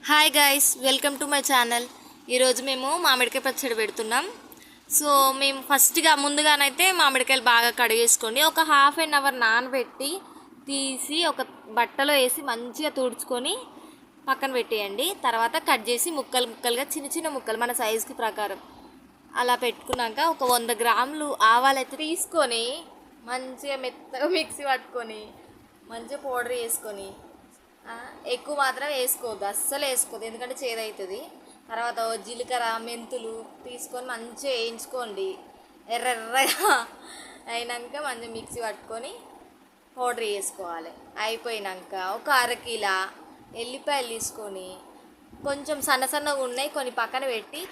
Hi guys, welcome to my channel. ఈరోజు మేము మామిడికాయ పచ్చడి పెడుతున్నాం. సో మేము ముందుగానైతే మామిడికాయలు బాగా కడిగేసుకోండి. ఒక హాఫ్ అన్ అవర్ నానబెట్టి తీసి ఒక బట్టలో వేసి మంచిగా తుడుచుకొని పక్కన పెట్టేయండి. తర్వాత కట్ చేసి ముక్కలు ముక్కలుగా చిన్న చిన్న ముక్కలు మన సైజుకి ప్రకారం అలా పెట్టుకున్నాక ఒక 100 గ్రాములు ఆవాలైతే తీసుకొని మంచిగా మెత్తగా మిక్సీ పట్టుకొని మంచిగా పౌడర్ వేసుకొని, ఎక్కువ మాత్రం వేసుకోవద్దు, అస్సలు వేసుకోవద్దు, ఎందుకంటే చేదవుతుంది. తర్వాత జీలకర్ర మెంతులు తీసుకొని మంచిగా వేయించుకోండి. ఎర్రగా అయినాక మంచిగా మిక్సీ పట్టుకొని పౌడర్ వేసుకోవాలి. అయిపోయినాక ఒక అరకిలో ఎల్లిపాయలు తీసుకొని కొంచెం సన్నగా ఉన్నాయి కొన్ని పక్కన పెట్టి,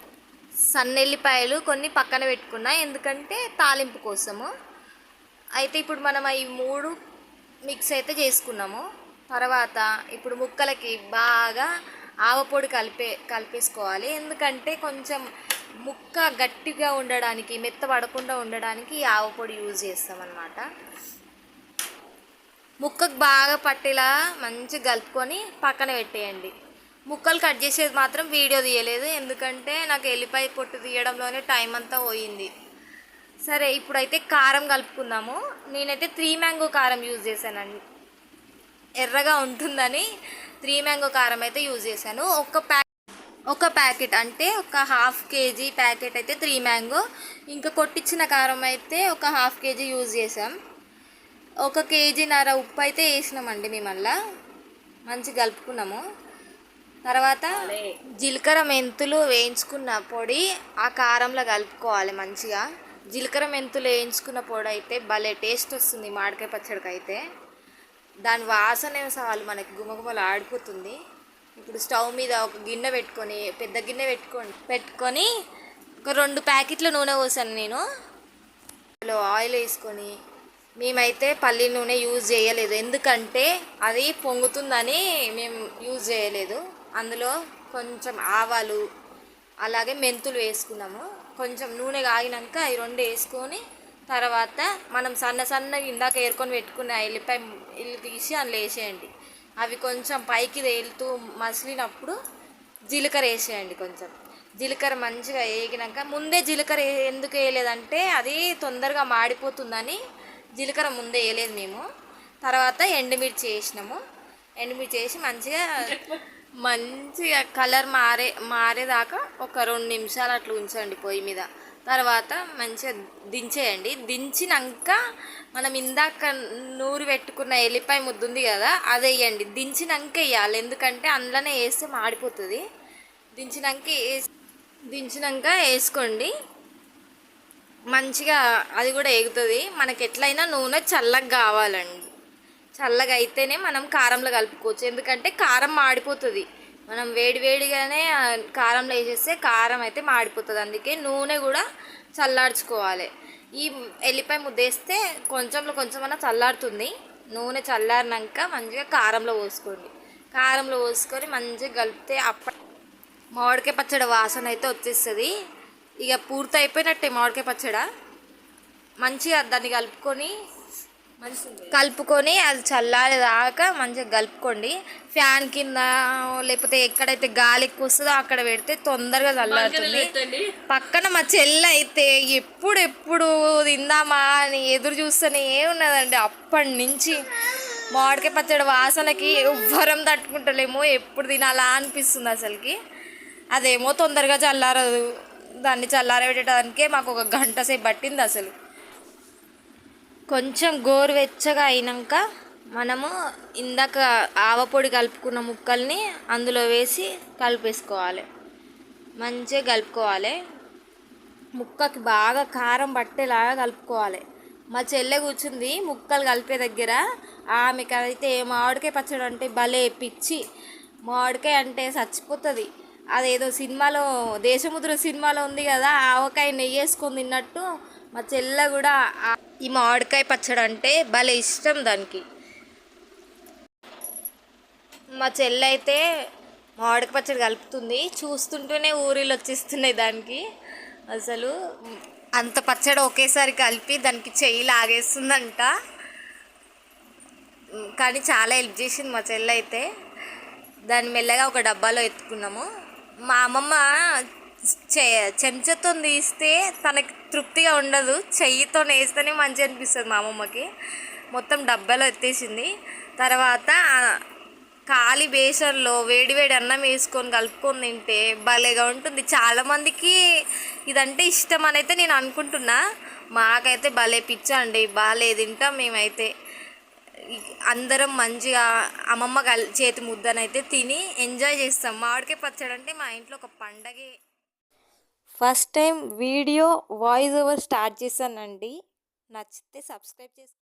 సన్న ఎల్లిపాయలు కొన్ని పక్కన పెట్టుకున్నా ఎందుకంటే తాలింపు కోసము. అయితే ఇప్పుడు మనం ఈ 3 మిక్స్ అయితే చేసుకున్నాము. తర్వాత ఇప్పుడు ముక్కలకి బాగా ఆవపొడి కలిపేసుకోవాలి. ఎందుకంటే కొంచెం ముక్క గట్టిగా ఉండడానికి, మెత్తపడకుండా ఉండడానికి ఆవపొడి యూజ్ చేస్తామన్నమాట. ముక్కకు బాగా పట్టేలా మంచిగా కలుపుకొని పక్కన పెట్టేయండి. ముక్కలు కట్ చేసేది మాత్రం వీడియో తీయలేదు, ఎందుకంటే నాకు ఎల్లిపాయ పొట్టు తీయడంలోనే టైం అంతా పోయింది. సరే, ఇప్పుడైతే కారం కలుపుకుందాము. నేనైతే 3 మ్యాంగో కారం యూజ్ చేశానండి. ఎర్రగా ఉంటుందని 3 మ్యాంగో కారం అయితే యూజ్ చేశాను. ఒక ప్యాకెట్ అంటే ఒక హాఫ్ కేజీ ప్యాకెట్ అయితే 3 మ్యాంగో, ఇంకా కొట్టించిన కారం అయితే ఒక హాఫ్ కేజీ యూజ్ చేసాం. 1 కేజీన్నర ఉప్పు అయితే వేసినామండి. మేము అలా మంచిగా కలుపుకున్నాము. తర్వాత జీలకర్ర మెంతులు వేయించుకున్న పొడి ఆ కారంలో కలుపుకోవాలి మంచిగా. జీలకర్ర మెంతులు వేయించుకున్న పొడి అయితే భలే టేస్ట్ వస్తుంది మామిడికాయ పచ్చడికి. అయితే దాని వాసనే చాలు మనకి గుమగుమలు ఆడిపోతుంది. ఇప్పుడు స్టవ్ మీద ఒక గిన్నె పెట్టుకొని, పెద్ద గిన్నె పెట్టుకొని ఒక 2 ప్యాకెట్ల నూనె పోసాను నేను. ఆయిల్ వేసుకొని, మేమైతే పల్లి నూనె యూజ్ చేయలేదు, ఎందుకంటే అది పొంగుతుందని మేము యూజ్ చేయలేదు. అందులో కొంచెం ఆవాలు అలాగే మెంతులు వేసుకున్నాము. కొంచెం నూనె కాగినాక ఈ 2 వేసుకొని, తర్వాత మనం సన్నగా ఇందాక ఏరుకొని పెట్టుకున్న ఎల్లిపాయలు తీసి అందులో వేసేయండి. అవి కొంచెం పైకి తేలుతూ మసిలినప్పుడు జీలకర్ర వేసేయండి. కొంచెం జీలకర్ర మంచిగా వేగినాక, ముందే జీలకర్ర ఎందుకు వేయలేదంటే అది తొందరగా మాడిపోతుందని జీలకర్ర ముందే వేయలేదు మేము. తర్వాత ఎండుమిర్చి వేసినాము. ఎండుమిర్చి వేసి మంచిగా కలర్ మారేదాకా ఒక 2 నిమిషాలు అట్లా ఉంచండి పొయ్యి మీద. తర్వాత మంచిగా దించేయండి. దించినాక మనం ఇందాక నూరు పెట్టుకున్న ఎల్లిపాయ ముద్ద ఉంది కదా, అది వేయండి. దించినాక వేయాలి, ఎందుకంటే అందులోనే వేస్తే మాడిపోతుంది. దించినాక వేసుకోండి. మంచిగా అది కూడా ఎగుతుంది. మనకి ఎట్లయినా నూనె చల్లగా కావాలండి. చల్లగా అయితేనే మనం కారంలో కలుపుకోవచ్చు, ఎందుకంటే కారం మాడిపోతుంది. మనం వేడిగానే కారంలో వేసేస్తే కారం అయితే మాడిపోతుంది. అందుకే నూనె కూడా చల్లార్చుకోవాలి. ఈ ఎల్లిపాయ ముద్ద వేస్తే కొంచెమన్నా చల్లారుతుంది. నూనె చల్లారినాక మంచిగా కారంలో పోసుకోండి. కారంలో పోసుకొని మంచిగా కలిపితే మామిడికాయ పచ్చడి వాసన అయితే వచ్చేస్తుంది. ఇక పూర్తి అయిపోయినట్టే మామిడికాయ పచ్చడి. మంచిగా దాన్ని కలుపుకొని అది చల్లారేదాకా మంచిగా కలుపుకోండి. ఫ్యాన్ కింద లేకపోతే ఎక్కడైతే గాలి ఎక్కువ వస్తుందో అక్కడ పెడితే తొందరగా చల్లారుతుంది. పక్కన మా చెల్లి అయితే ఎప్పుడు తిందామా అని ఎదురు చూస్తూనే ఉన్నదండి. అప్పటి నుంచి మామిడికాయ పచ్చడి వాసనకి ఎవ్వరం తట్టుకుంటలేమో, ఎప్పుడు తినాలా అనిపిస్తుంది అసలుకి. అదేమో తొందరగా చల్లారదు. దాన్ని చల్లారబెట్టడానికే మాకు 1 గంట సేపు పట్టింది అసలు. కొంచెం గోరువెచ్చగా అయినాక మనము ఇందాక ఆవపొడి కలుపుకున్న ముక్కల్ని అందులో వేసి కలిపేసుకోవాలి. మంచిగా కలుపుకోవాలి. ముక్కకి బాగా కారం పట్టేలాగా కలుపుకోవాలి. మా చెల్లె కూర్చుంది ముక్కలు కలిపే దగ్గర. ఆమెకైతే మామిడికాయ పచ్చడి అంటే భలే పిచ్చి. మామిడికాయ అంటే చచ్చిపోతుంది. అదేదో సినిమాలో, దేశముద్ర సినిమాలో ఉంది కదా, ఆవకాయ నెయ్యి వేసుకొని తిన్నట్టు మా చెల్లె కూడా ఈ మామిడికాయ పచ్చడి అంటే భలే ఇష్టం దానికి. మా చెల్లె అయితే మామిడికాయ పచ్చడి కలుపుతుంది, చూస్తుంటేనే ఊరిలో వచ్చేస్తున్నాయి దానికి. అసలు అంత పచ్చడి ఒకేసారి కలిపి దానికి చెయ్యి లాగేస్తుందంట. కానీ చాలా హెల్ప్ చేసింది మా చెల్లె అయితే. దాన్ని మెల్లగా ఒక డబ్బాలో ఎత్తుకున్నాము. మా అమ్మమ్మ చెంచాతో తీస్తే తనకి తృప్తిగా ఉండదు, చెయ్యితో వేస్తేనే మంచిగా అనిపిస్తుంది మా అమ్మమ్మకి. మొత్తం డబ్బాలో ఎత్తేసింది. తర్వాత ఖాళీ బేసన్లో వేడివేడి అన్నం వేసుకొని కలుపుకొని తింటే భలేగా ఉంటుంది. చాలామందికి ఇదంటే ఇష్టం అని అయితే నేను అనుకుంటున్నా. మాకైతే భలే పిచ్చ అండి, బాగా తింటాం మేమైతే. అందరం మంచిగా అమ్మమ్మ చేతి ముద్దనైతే తిని ఎంజాయ్ చేస్తాం. మామిడికాయ పచ్చడి అంటే మా ఇంట్లో ఒక పండగే. First time video voice over start చేశానండి. నచ్చితే సబ్స్క్రైబ్ చేసుకోండి.